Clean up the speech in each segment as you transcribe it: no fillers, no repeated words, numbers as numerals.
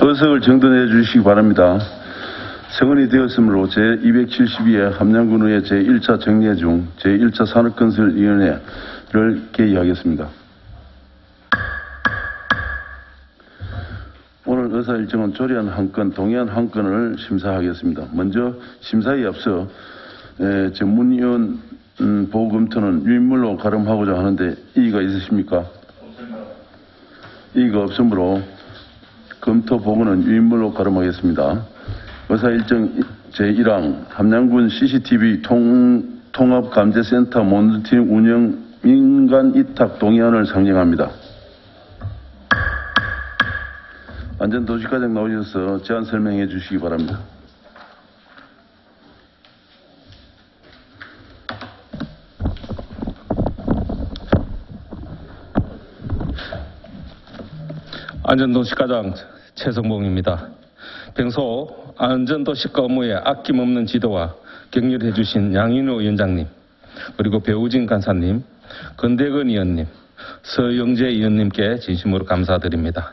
의석을 정돈해 주시기 바랍니다. 성원이 되었으므로 제272회 함양군의회 제1차 정례 중 제1차 산업건설위원회를 개의하겠습니다. 오늘 의사 일정은 조리안 한 건, 동의안 한 건을 심사하겠습니다. 먼저 심사에 앞서 전문위원 보고 검토는 유인물로 가름하고자 하는데 이의가 있으십니까? 이의가 없으므로 검토 보고는 유인물로 가름하겠습니다. 의사 일정 제1항 함양군 CCTV 통합감재센터 모니터링 운영 민간 위탁 동의안을 상정합니다. 안전도시과장 나오셔서 제안 설명해 주시기 바랍니다. 안전도시과장 최성봉입니다. 평소 안전도시과 업무에 아낌없는 지도와 격려해 주신 양인우 위원장님, 그리고 배우진 간사님, 건대건 의원님, 서영재 의원님께 진심으로 감사드립니다.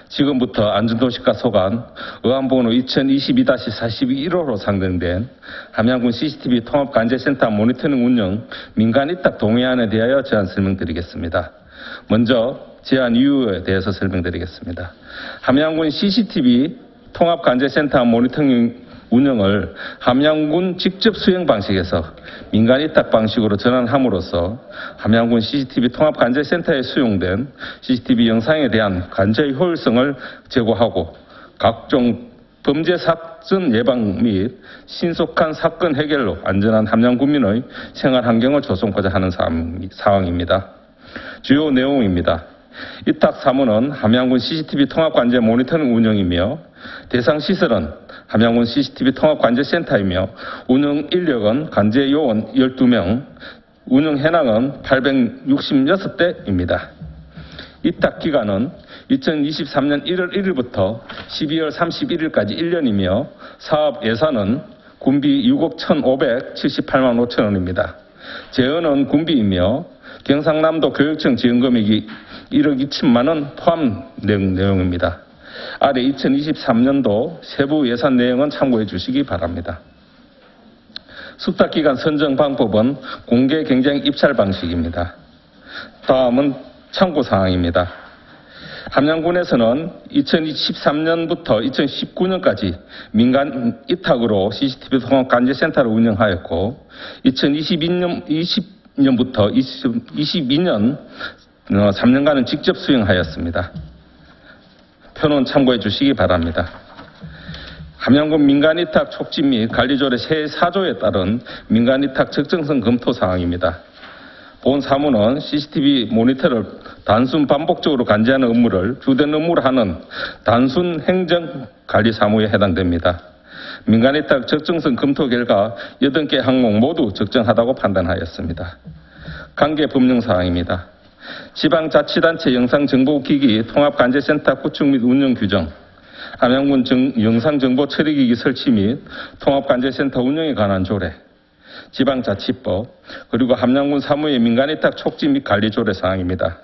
지금부터 안전도시과 소관 의안번호 2022-4215로 상정된 함양군 CCTV 통합관제센터 모니터링 운영 민간 위탁 동의안에 대하여 제안 설명드리겠습니다. 먼저 제안 이유에 대해서 설명드리겠습니다. 함양군 CCTV 통합관제센터 모니터링 운영을 함양군 직접 수행 방식에서 민간 위탁 방식으로 전환함으로써 함양군 CCTV 통합관제센터에 수용된 CCTV 영상에 대한 관제 효율성을 제고하고 각종 범죄 사건 예방 및 신속한 사건 해결로 안전한 함양군민의 생활 환경을 조성하고자 하는 사항입니다. 주요 내용입니다. 위탁 사무는 함양군 CCTV 통합관제 모니터링 운영이며 대상 시설은 함양군 CCTV 통합관제센터이며 운영 인력은 관제 요원 12명, 운영 현황은 866대입니다. 위탁 기간은 2023년 1월 1일부터 12월 31일까지 1년이며 사업 예산은 군비 6억 1,578만 5천 원입니다. 재원은 군비이며 경상남도 교육청 지원금액이 1억 2천만 원 포함 내용입니다. 아래 2023년도 세부 예산 내용은 참고해 주시기 바랍니다. 수탁기간 선정 방법은 공개 경쟁 입찰 방식입니다. 다음은 참고사항입니다. 함양군에서는 2023년부터 2019년까지 민간 위탁으로 CCTV 통합관제센터를 운영하였고 2022년부터 2022년 3년간은 직접 수행하였습니다. 표는 참고해 주시기 바랍니다. 함양군 민간위탁 촉진 및 관리조례 제4조에 따른 민간위탁 적정성 검토 사항입니다. 본 사무는 CCTV 모니터를 단순 반복적으로 관제하는 업무를 주된 업무로 하는 단순 행정관리 사무에 해당됩니다. 민간위탁 적정성 검토 결과 8개 항목 모두 적정하다고 판단하였습니다. 관계 법령 사항입니다. 지방자치단체 영상정보기기 통합관제센터 구축 및 운영 규정, 함양군 영상정보 처리기기 설치 및 통합관제센터 운영에 관한 조례, 지방자치법, 그리고 함양군 사무의 민간위탁 촉진 및 관리 조례 사항입니다.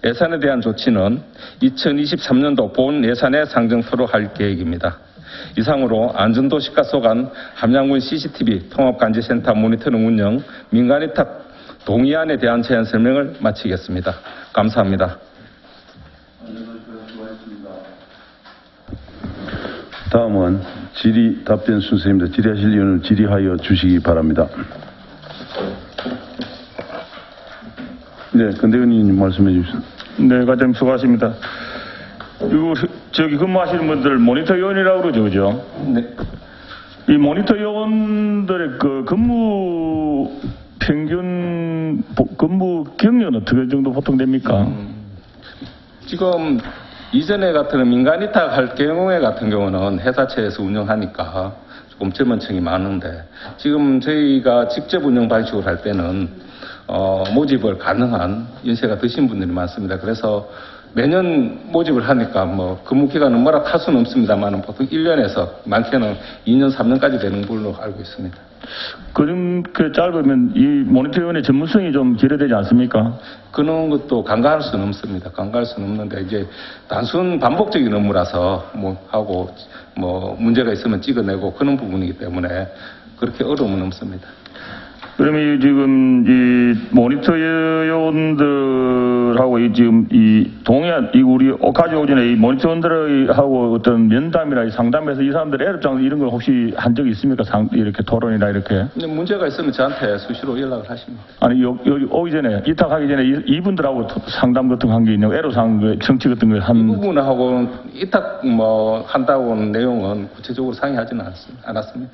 예산에 대한 조치는 2023년도 본 예산에 상정토록 할 계획입니다. 이상으로 안전도시과 소관 함양군 CCTV 통합관제센터 모니터링 운영 민간위탁 동의안에 대한 제안 설명을 마치겠습니다. 감사합니다. 다음은 질의 답변 순서입니다. 질의하실 의원은 질의하여 주시기 바랍니다. 네, 건대건 의원님 말씀해 주십시오. 네, 과장님 수고하십니다. 이거 저기 근무하시는 분들 모니터 요원이라고 그러죠, 그죠? 네. 이 모니터 요원들의 그 근무 평균 근무 경력은 어떻게 정도 보통 됩니까? 지금 이전에 같은 민간 위탁 할 경우에 같은 경우는 회사체에서 운영하니까 조금 젊은 층이 많은데 지금 저희가 직접 운영 방식으로 할 때는 모집을 가능한 연세가 드신 분들이 많습니다. 그래서 매년 모집을 하니까 뭐 근무 기간은 뭐라 탈 수는 없습니다만 보통 1년에서 많게는 2년, 3년까지 되는 걸로 알고 있습니다. 그렇게 짧으면 이 모니터위원회 전문성이 좀 기대되지 않습니까? 그런 것도 간과할 수는 없습니다. 간과할 수는 없는데 이게 단순 반복적인 업무라서 하고 문제가 있으면 찍어내고 그런 부분이기 때문에 그렇게 어려움은 없습니다. 그러면 지금 이 모니터 요원들하고 지금 이 동해안 우리 오카지 오전에 이 모니터 요원들하고 어떤 면담이나 상담에서 이 사람들의 애롭장 이런 걸 혹시 한 적이 있습니까? 이렇게 토론이나 이렇게? 문제가 있으면 저한테 수시로 연락을 하십니다. 아니 여기 오기 전에 이탁하기 전에 이분들하고 상담 같은 거 한 게 있냐고 애로사항 정치 같은 걸 한. 이 부분하고 이탁 한다고 하는 내용은 구체적으로 상의하지는 않았습니다.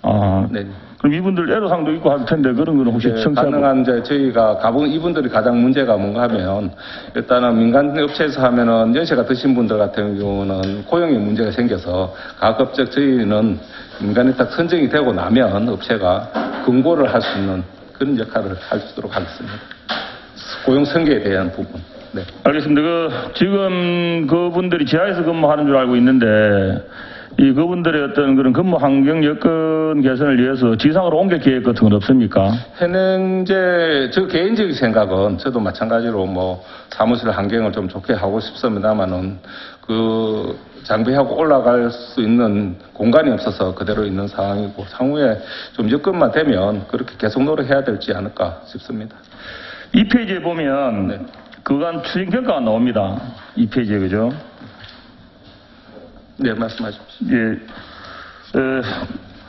아, 네. 그럼 이분들 애로사항도 있고 할 텐데 그런 거는 혹시 청취하고 가능한 저희가 이분들이 가장 문제가 뭔가 하면 일단은 민간 업체에서 하면은 연세가 드신 분들 같은 경우는 고용에 문제가 생겨서 가급적 저희는 민간 위탁 선정이 되고 나면 업체가 권고를 할 수 있는 그런 역할을 하도록 하겠습니다. 고용 설계에 대한 부분. 네. 알겠습니다. 지금 그분들이 지하에서 근무하는 줄 알고 있는데 이 그분들의 어떤 그런 근무 환경 여건 개선을 위해서 지상으로 옮길 계획 같은 건 없습니까? 현재 저 개인적인 생각은 저도 마찬가지로 사무실 환경을 좀 좋게 하고 싶습니다만은 그 장비하고 올라갈 수 있는 공간이 없어서 그대로 있는 상황이고 향후에 좀 여건만 되면 그렇게 계속 노력해야 되지 않을까 싶습니다. 이 페이지에 보면 네. 그간 추진 평가가 나옵니다. 이 페이지에 그죠? 네, 말씀하십시오. 예.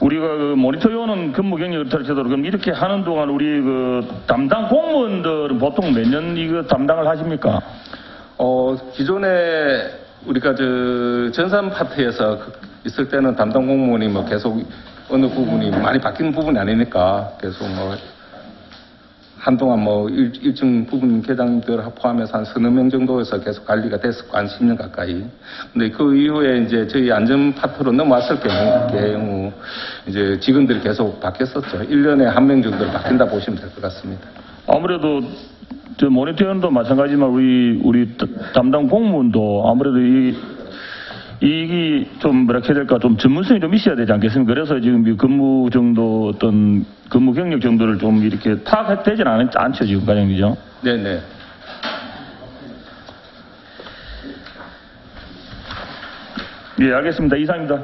우리가 그 모니터 요원은 근무 경력 자체도 그럼 이렇게 하는 동안 우리 그 담당 공무원들은 보통 몇 년 이거 담당을 하십니까? 기존에 우리가 전산 파트에서 있을 때는 담당 공무원이 계속 어느 부분이 많이 바뀌는 부분이 아니니까 계속 한동안 일정 부분 계장들 포함해서 한 서너 명 정도에서 계속 관리가 됐었고 한 10년 가까이. 근데 그 이후에 이제 저희 안전 파트로 넘어왔을 경우 이제 직원들이 계속 바뀌었었죠. 1년에 한 명 정도 바뀐다 보시면 될 것 같습니다. 아무래도 저 모니터원도 마찬가지지만 우리 담당 공무원도 아무래도 이게 좀 뭐라 해야 될까 좀 전문성이 좀 있어야 되지 않겠습니까? 그래서 지금 이 근무 정도 어떤 근무 경력 정도를 좀 이렇게 파악되지는 않죠 지금 과장님이죠? 네네. 예, 알겠습니다. 이상입니다.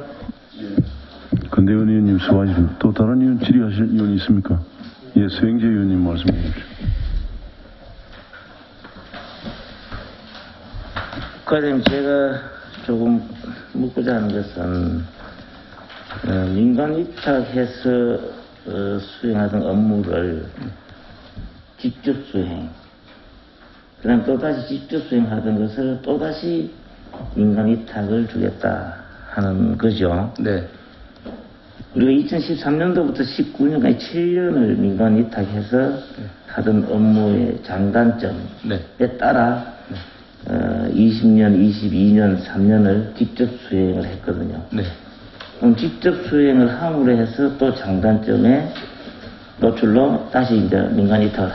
건대원 의원님 수고하십니다. 또 다른 의원 질의하실 의원이 있습니까? 예, 서영재 의원님 말씀해 주십시오. 과장님, 제가 조금 묻고자 하는 것은 민간 위탁해서 수행하던 업무를 직접 수행, 그다음 또다시 직접 수행하던 것을 또다시 민간 위탁을 주겠다 하는 거죠. 네. 우리가 2013년도부터 19년까지 7년을 민간 위탁해서 하던 업무의 장단점에 네. 따라 20년, 22년, 3년을 직접 수행을 했거든요. 네. 그럼 직접 수행을 함으로 해서 또 장단점에 노출로 다시 이제 민간 위탁을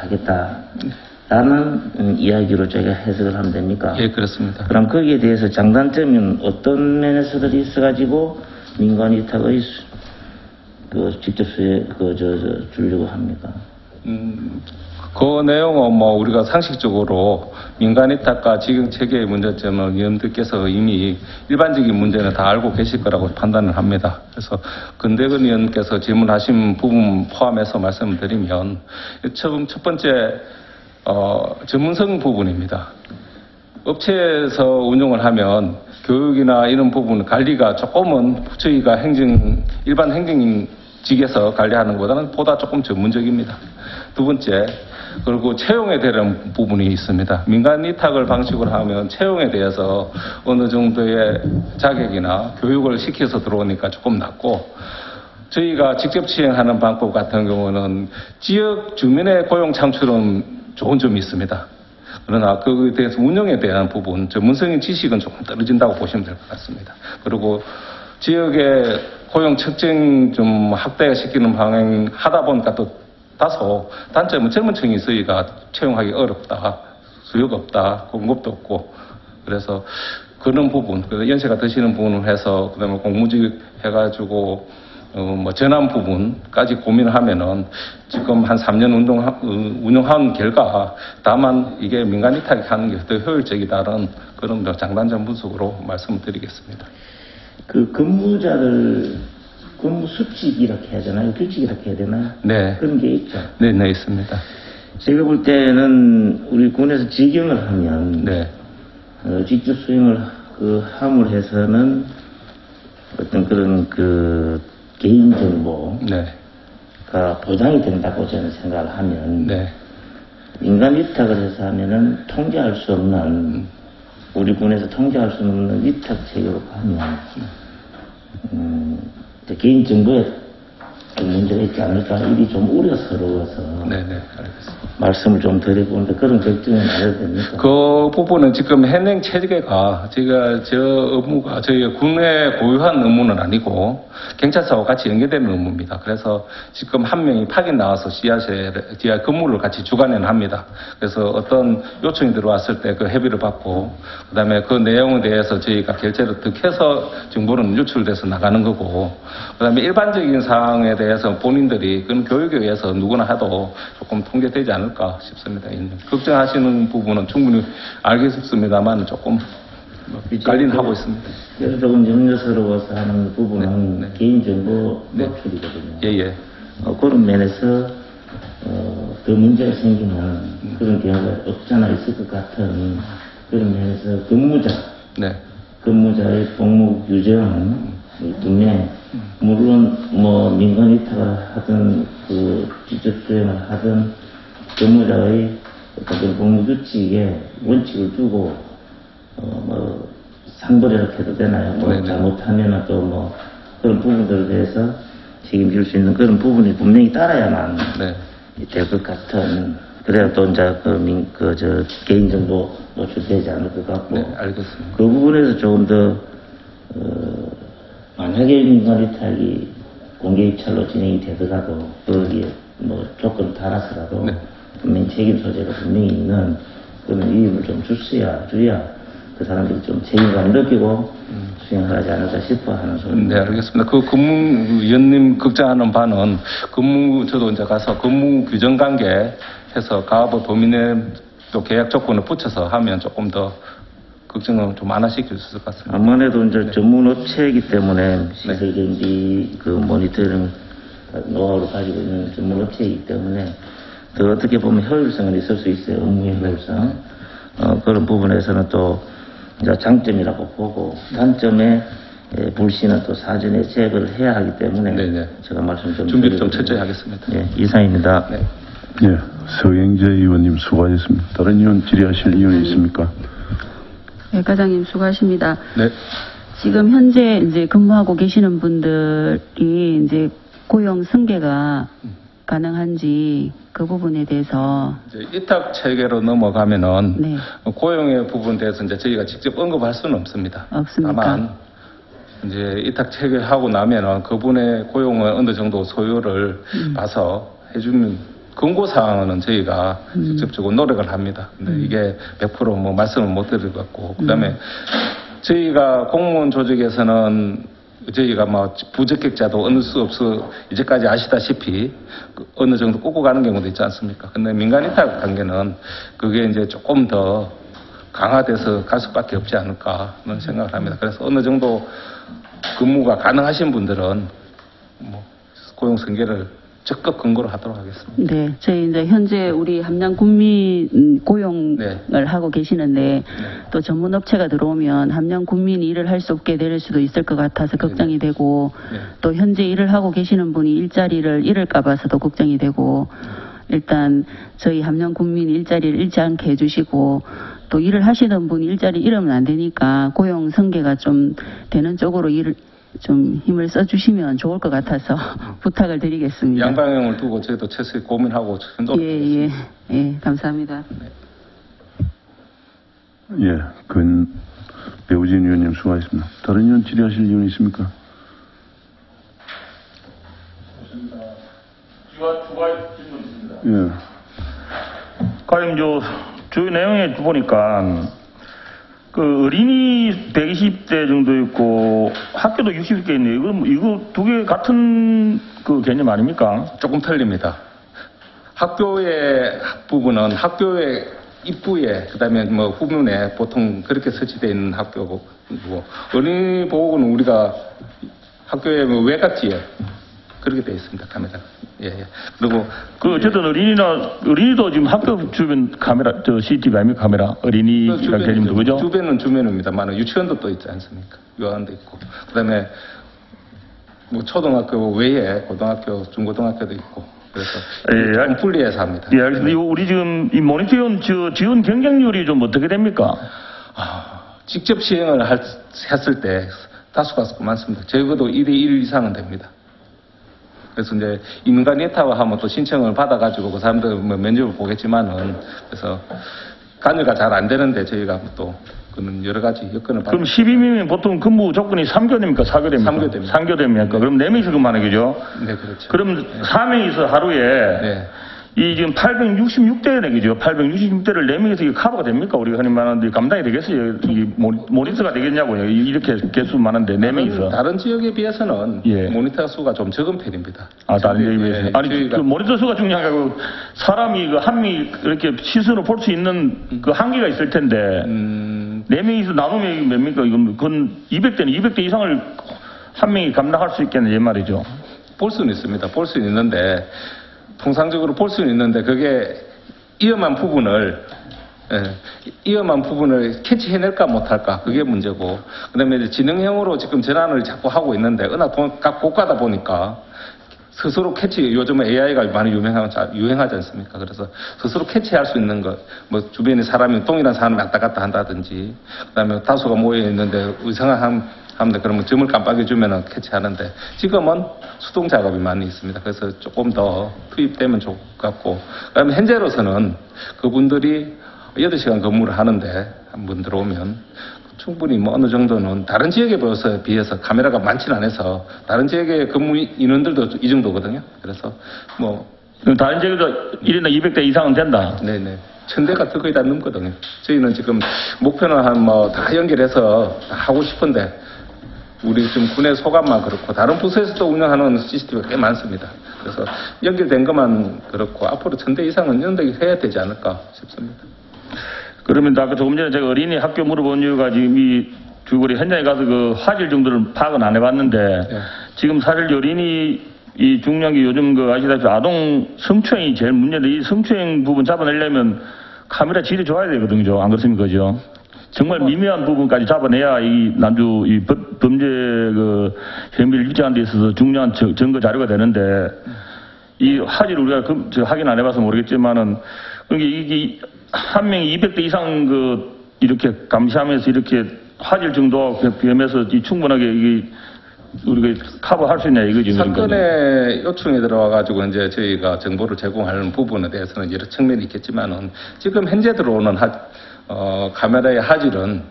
하겠다라는 이야기로 저희가 해석을 하면 됩니까? 예, 그렇습니다. 그럼 거기에 대해서 장단점은 어떤 면에서들이 있어가지고 민간 위탁의 직접 수행 주려고 합니까? 그 내용은 우리가 상식적으로 민간 위탁과 직영 체계의 문제점을 의원들께서 이미 일반적인 문제는 다 알고 계실 거라고 판단을 합니다. 그래서 건대건 의원께서 질문하신 부분 포함해서 말씀을 드리면 첫 번째 전문성 부분입니다. 업체에서 운영을 하면 교육이나 이런 부분 관리가 조금은 저희가 일반 행정직에서 관리하는 것보다는 보다 조금 전문적입니다. 두 번째, 그리고 채용에 대한 부분이 있습니다. 민간 위탁을 방식으로 하면 채용에 대해서 어느 정도의 자격이나 교육을 시켜서 들어오니까 조금 낮고, 저희가 직접 시행하는 방법 같은 경우는 지역 주민의 고용 창출은 좋은 점이 있습니다. 그러나 그에 대해서 운영에 대한 부분, 전문성인 지식은 조금 떨어진다고 보시면 될 것 같습니다. 그리고 지역의 고용 측정 좀 확대시키는 방향 하다 보니까 또 다소 단점은 젊은층이 있으니까 채용하기 어렵다, 수요가 없다, 공급도 없고, 그래서 그런 부분, 연세가 드시는 부분을 해서 그다음에 공무직 해가지고 뭐 전환 부분까지 고민하면은 지금 한 3년 운영한 결과 다만 이게 민간 위탁하는 게 더 효율적이다는 그런 장단점 분석으로 말씀을 드리겠습니다. 그 근무자들 근무 수칙 이렇게 해야 되나요? 규칙 이렇게 해야 되나요? 네. 그런 게 있죠. 네, 네, 있습니다. 제가 볼 때는 우리 군에서 직영을 하면 네. 직접 수행을 함을 해서는 어떤 그런 개인 정보가 네. 보장이 된다고 저는 생각을 하면 네. 민간 위탁을 해서 하면은 통제할 수 없는 우리 군에서 통제할 수 없는 위탁 체계로 가면 개인 정보에 좀 문제가 있지 않을까 일이 좀 우려스러워서 네, 네, 알겠습니다. 말씀을 좀 드려보는데 그런 걱정은 안 해도 됩니까? 그 부분은 지금 현행 체계가 저 업무가 저희 군의 고유한 업무는 아니고 경찰서와 같이 연계되는 업무입니다. 그래서 지금 한 명이 파견 나와서 지하 근무를 같이 주관을 합니다. 그래서 어떤 요청이 들어왔을 때 그 협의를 받고 그다음에 그 내용에 대해서 저희가 결제를 득해서 정보는 유출돼서 나가는 거고 그다음에 일반적인 사항에 대해서 본인들이 그런 교육에 의해서 누구나 해도 조금 통제되지 않을까 싶습니다. 걱정하시는 부분은 충분히 알겠습니다만 조금 관리는 하고 있습니다. 그래서 조금 염려스러워서 하는 부분은 네, 네. 개인정보 네. 노출이거든요. 예, 예. 그런 면에서 더 문제가 생기는 그런 경우가 없잖아 있을 것 같은 그런 면에서 네. 근무자의 복무 규정 등에 물론 뭐 민간 위탁을 하든 직접 수행을 하든 근무자의 어떤 복무 규칙에 원칙을 두고 뭐 상벌이라고 해도 되나요? 뭐 네네. 잘못하면은 또 뭐 그런 부분들에 대해서 책임질 수 있는 그런 부분이 분명히 따라야만 네. 될 것 같은 그래야 또 이제 개인정보 노출되지 않을 것 같고 네, 알겠습니다. 그 부분에서 조금 더 만약에 민간 위탁이 공개 입찰로 진행이 되더라도 거기에 뭐 조건 달아서라도 네. 분명히 책임 소재가 분명히 있는 그런 위임을 좀 줘야 그 사람들이 좀 책임감을 느끼고 수행을 하지 않을까 싶어 하는 소리입니다. 네, 알겠습니다. 그 근무위원님 걱정하는 바는 저도 이제 가서 근무 규정 관계 해서 가압의 범위 내 또 계약 조건을 붙여서 하면 조금 더 걱정을 좀 완화시킬 수 있을 것 같습니다. 아무래도 이제 전문 업체이기 때문에 시설 경비 모니터링 노하우를 가지고 있는 전문 업체이기 때문에 더 어떻게 보면 효율성은 있을 수 있어요. 업무의 효율성. 그런 부분에서는 또 이제 장점이라고 보고 단점에 불신은 또 사전에 제거를 해야 하기 때문에 네네. 제가 말씀 좀 준비를 좀 드리거든요. 철저히 하겠습니다. 예, 이상입니다. 네. 예, 서경재 의원님 수고하셨습니다. 다른 의원 질의하실 의원이 있습니까? 네, 과장님 수고하십니다. 네. 지금 현재 이제 근무하고 계시는 분들이 이제 고용 승계가 가능한지 그 부분에 대해서 이제 위탁 체계로 넘어가면은 네. 고용의 부분에 대해서 이제 저희가 직접 언급할 수는 없습니다. 없습니까? 다만 이제 위탁 체계하고 나면은 그분의 고용을 어느 정도 소요를 봐서 해주는 권고 사항은 저희가 직접적으로 노력을 합니다. 근데 이게 100% 말씀을 못 드릴 것 같고 그다음에 저희가 공무원 조직에서는 저희가 부적격자도 어느 수 없어 이제까지 아시다시피 어느 정도 꽂고 가는 경우도 있지 않습니까? 근데 민간 위탁 단계는 그게 이제 조금 더 강화돼서 갈 수밖에 없지 않을까는 생각을 합니다. 그래서 어느 정도 근무가 가능하신 분들은 고용 승계를 적극 근거로 하도록 하겠습니다. 네, 저희 이제 현재 우리 함양 군민 고용을 네. 하고 계시는데 또 전문 업체가 들어오면 함양 군민이 일을 할 수 없게 될 수도 있을 것 같아서 걱정이 되고 네. 또 현재 일을 하고 계시는 분이 일자리를 잃을까 봐서도 걱정이 되고 일단 저희 함양 군민 일자리를 잃지 않게 해주시고 또 일을 하시던 분이 일자리 잃으면 안 되니까 고용 승계가 좀 되는 쪽으로 일을 좀 힘을 써주시면 좋을 것 같아서 부탁을 드리겠습니다. 양방향을 두고 저희도 최소한 고민하고 예, 감사합니다. 예, 배우진 의원님 수고하셨습니다. 다른 의원 질의하실 의원이 있습니까? 예. 과연 주요 내용에 보니까 그 어린이 120대 정도 있고 학교도 60개 있네요. 이거 두 개 같은 그 개념 아닙니까? 조금 틀립니다. 학교의 부분은 학교의 입구에 그다음에 뭐 후문에 보통 그렇게 설치되어 있는 학교고 어린이 보호구는 우리가 학교의 뭐 외곽지에 그렇게 되어 있습니다. 카메라. 예. 그리고 그 어쨌든 어린이도 지금 학교 주변 카메라 저 CCTV 아닙니까 카메라 어린이란 개념도 그죠? 주변은 주변입니다만 유치원도 또 있지 않습니까? 유아원도 있고 그다음에 뭐 초등학교 외에 고등학교, 중고등학교도 있고 그래서 좀 분리해서 합니다. 예, 알겠습니다. 우리 지금 이 모니터링 지원 경쟁률이 좀 어떻게 됩니까? 직접 시행을 했을 때 다수가 많습니다. 적어도 2대1 이상은 됩니다. 그래서 이제 인간 예타와 하면 또 신청을 받아가지고 그 사람들 뭐 면접을 보겠지만은 그래서 관여가 잘 안 되는데 저희가 또 그는 여러 가지 여건을 그럼 12명이면 보통 근무 조건이 3교대입니까? 4교대입니까? 3교대입니다. 3교대입니까? 그럼 4명이서 근무하는 거죠? 네, 그렇죠. 그럼 4명이서 하루에 네. 이 지금 866대네 그죠? 866대를 4명이서 이게 커버가 됩니까? 우리가 흔히 말하는데 감당이 되겠어요? 이 모니터가 되겠냐고요? 이렇게 개수 많은데 4명이서. 다른 지역에 비해서는 예. 모니터 수가 좀 적은 편입니다. 다른 지역에 비해서. 예, 아니, 저희가 그 모니터 수가 중요한 게 아니고 사람이 그 한 명이 이렇게 시선으로 볼 수 있는 그 한계가 있을 텐데 4명이서 나누면 뭡니까? 이건 그건 200대 이상을 한 명이 감당할 수 있겠네, 이 말이죠. 볼 수는 있습니다. 볼 수는 있는데 통상적으로 볼 수는 있는데 그게 위험한 부분을 캐치해낼까 못할까 그게 문제고 그다음에 이제 지능형으로 지금 전환을 자꾸 하고 있는데 워낙 고가다 보니까 스스로 캐치 요즘에 AI가 많이 유행하지 않습니까? 그래서 스스로 캐치할 수 있는 것, 뭐 주변에 사람이 동일한 사람이 왔다 갔다 한다든지 그다음에 다수가 모여 있는데 의상한데 그러면 점을 깜빡여주면 캐치하는데 지금은 수동 작업이 많이 있습니다. 그래서 조금 더 투입되면 좋을 것 같고 그다음에 현재로서는 그분들이 8시간 근무를 하는데 한 분 들어오면 충분히 뭐 어느 정도는 다른 지역에 비해서 카메라가 많지는 않아서 다른 지역의 근무 인원들도 이 정도거든요. 그래서 뭐 그럼 다른 지역에도 1인당 200대 이상은 된다? 네네. 1000대가 거의 다 넘거든요. 저희는 지금 목표는 한 뭐 다 연결해서 다 하고 싶은데 우리 지금 군의 소감만 그렇고 다른 부서에서도 운영하는 CCTV가 꽤 많습니다. 그래서 연결된 것만 그렇고 앞으로 1000대 이상은 연결해야 되지 않을까 싶습니다. 그러면 아까 조금 전에 제가 어린이 학교 물어본 이유가 지금 이 줄거리 현장에 가서 그 화질 정도를 파악은 안 해봤는데 지금 사실 어린이 이 중요한 게 요즘 그 아시다시피 아동 성추행이 제일 문제인데 이 성추행 부분 잡아내려면 카메라 질이 좋아야 되거든요. 안 그렇습니까? 그죠? 정말 미묘한 부분까지 잡아내야 이 난주 이 범죄 그 혐의를 입증하는 데 있어서 중요한 증거 자료가 되는데 이 화질 우리가 확인 안 해봐서 모르겠지만은 이게 한 명이 200대 이상 이렇게 감시하면서 이렇게 화질 정도 비하면서 충분하게 이게 우리가 커버할 수 있냐 이거지. 사건에 요청이 들어와가지고 이제 저희가 정보를 제공하는 부분에 대해서는 여러 측면이 있겠지만은 지금 현재 들어오는 카메라의 화질은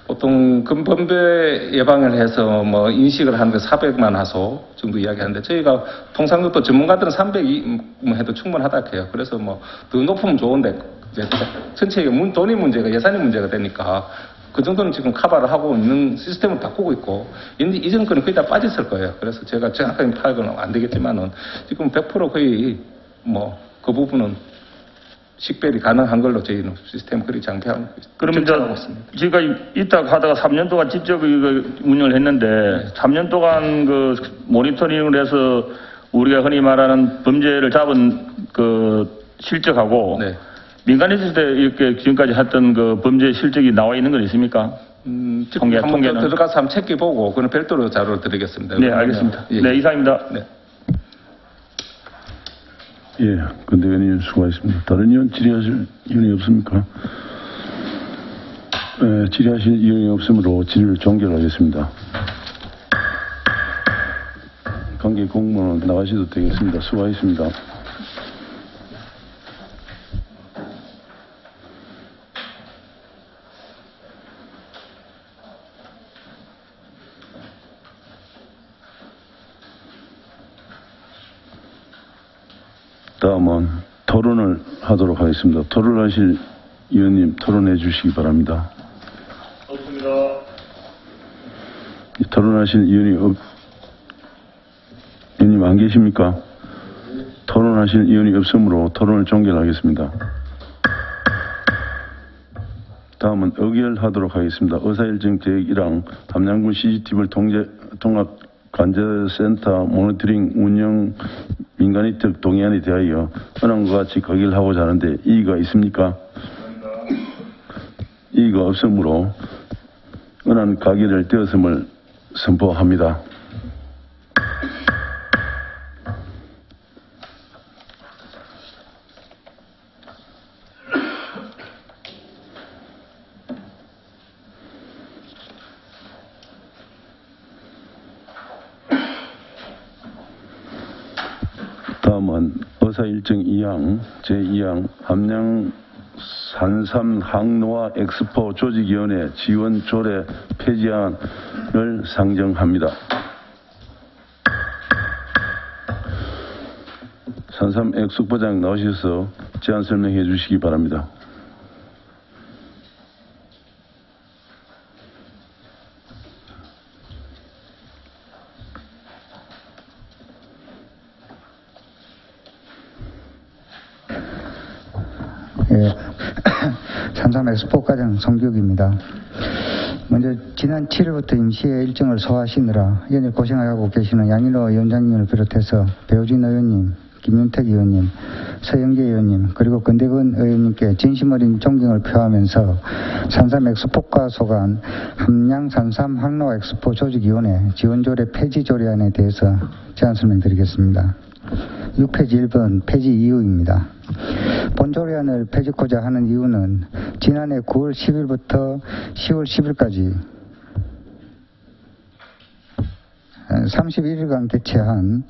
보통 금범죄 예방을 해서 뭐 인식을 하는데 400만 화소 정도 이야기하는데 저희가 통상적으로 또 전문가들은 300이 해도 충분하다 해요. 그래서 뭐 더 높으면 좋은데 이제 전체에 돈이 문제가 예산이 문제가 되니까 그 정도는 지금 커버를 하고 있는 시스템을 바꾸고 있고 이전 거는 거의 다 빠졌을 거예요. 그래서 제가 정확하게 파악은 안 되겠지만은 지금 100% 거의 뭐 그 부분은 식별이 가능한 걸로 저희는 시스템 그리 장비하고 있습니다. 그러면 제가 이따 하다가 3년 동안 직접 이거 운영을 했는데 3년 동안 그 모니터링을 해서 우리가 흔히 말하는 범죄를 잡은 그 실적하고 민간에 있을 때 이렇게 지금까지 했던 그 범죄 실적이 나와 있는 건 있습니까? 통계는 들어가서 한번 체크해보고 그는 별도로 자료를 드리겠습니다. 네, 알겠습니다. 네, 이상입니다. 네. 예, 건대변인 수고하셨습니다. 다른 의원 질의하실 의원이 없습니까? 질의하실 의원이 없으므로 질의를 종결하겠습니다. 관계 공무원 나가셔도 되겠습니다. 수고하셨습니다. 다음은 토론을 하도록 하겠습니다. 토론하실 의원님 토론해 주시기 바랍니다. 토론하실 의원님 안 계십니까? 토론하실 의원이 없으므로 토론을 종결하겠습니다. 다음은 의결하도록 하겠습니다. 의사일정 계획 1항 함양군 CCTV 통합관제센터 모니터링 운영 민간위탁 동의안에 대하여 은항과 같이 가결하고자 하는데 이의가 있습니까? 이의가 없으므로 은항 가결을 되었음을 선포합니다. 다음은 의사일정 2항 제2항 함양 산삼 항노화 엑스포 조직위원회 지원 조례 폐지안을 상정합니다. 산삼 엑스포장 나오셔서 제안 설명해 주시기 바랍니다. 예, 산삼 엑스포 과장 성규입니다. 먼저 지난 7일부터 임시의 일정을 소화하시느라 연일 고생하고 계시는 양일호 위원장님을 비롯해서 배우진 의원님, 김윤택 의원님, 서영계 의원님 그리고 권대건 의원님께 진심 어린 존경을 표하면서 산삼 엑스포과 소관 함양 산삼 항노화 엑스포 조직위원회 지원조례 폐지 조례안에 대해서 제안 설명드리겠습니다. 6페이지 1번 폐지 이유입니다. 본조례안을 폐지코자 하는 이유는 지난해 9월 10일부터 10월 10일까지 31일간 개최한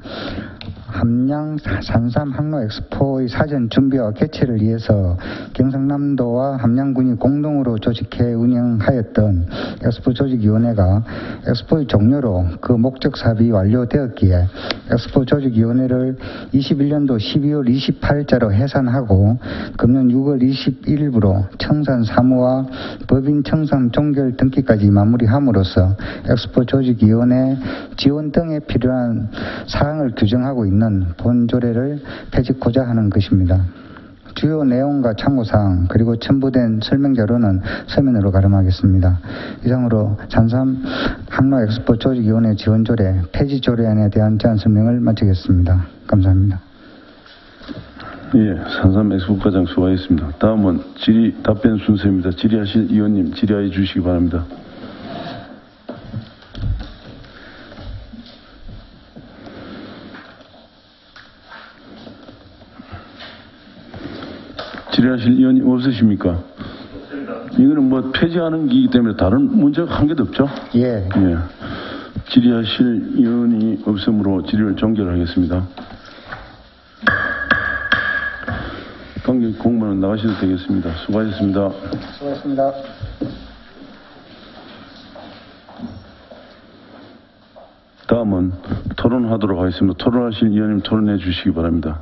함양 산삼 항로 엑스포의 사전 준비와 개최를 위해서 경상남도와 함양군이 공동으로 조직해 운영하였던 엑스포 조직위원회가 엑스포의 종료로 그 목적 사업이 완료되었기에 엑스포 조직위원회를 21년도 12월 28일자로 해산하고 금년 6월 21일부로 청산 사무와 법인 청산 종결 등기까지 마무리함으로써 엑스포 조직위원회 지원 등에 필요한 사항을 규정하고 있는 본조례를 폐지코자 하는 것입니다. 주요 내용과 참고사항 그리고 첨부된 설명자료는 서면으로 가름하겠습니다. 이상으로 산삼 항로 엑스포 조직위원회 지원조례 폐지조례안에 대한 제안 설명을 마치겠습니다. 감사합니다. 예, 산삼 엑스포 과장 수고하셨습니다. 다음은 질의 답변 순서입니다. 질의하실 의원님 질의해 주시기 바랍니다. 질의하실 의원이 없으십니까? 이거는 뭐 폐지하는 기이기 때문에 다른 문제가 한 개도 없죠? 예. 예. 질의하실 의원이 없으므로 질의를 종결하겠습니다. 관계 공무원은 나가셔도 되겠습니다. 수고하셨습니다. 수고하셨습니다. 다음은 토론하도록 하겠습니다. 토론하실 의원님 토론해 주시기 바랍니다.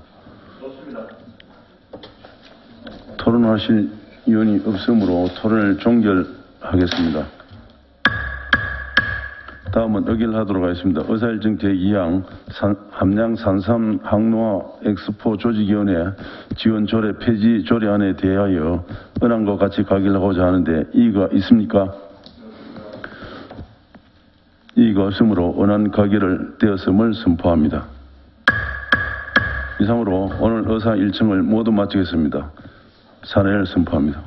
토론하실 의원이 없으므로 토론을 종결하겠습니다. 다음은 의결하도록 하겠습니다. 의사일정 제2항 함양 산삼 항노화 엑스포 조직위원회 지원 조례 폐지 조례안에 대하여 은항과 같이 가결하고자 하는데 이의가 있습니까? 이의가 없으므로 원안 가결을 되었음을 선포합니다. 이상으로 오늘 의사 일정을 모두 마치겠습니다. 사례를 선포합니다.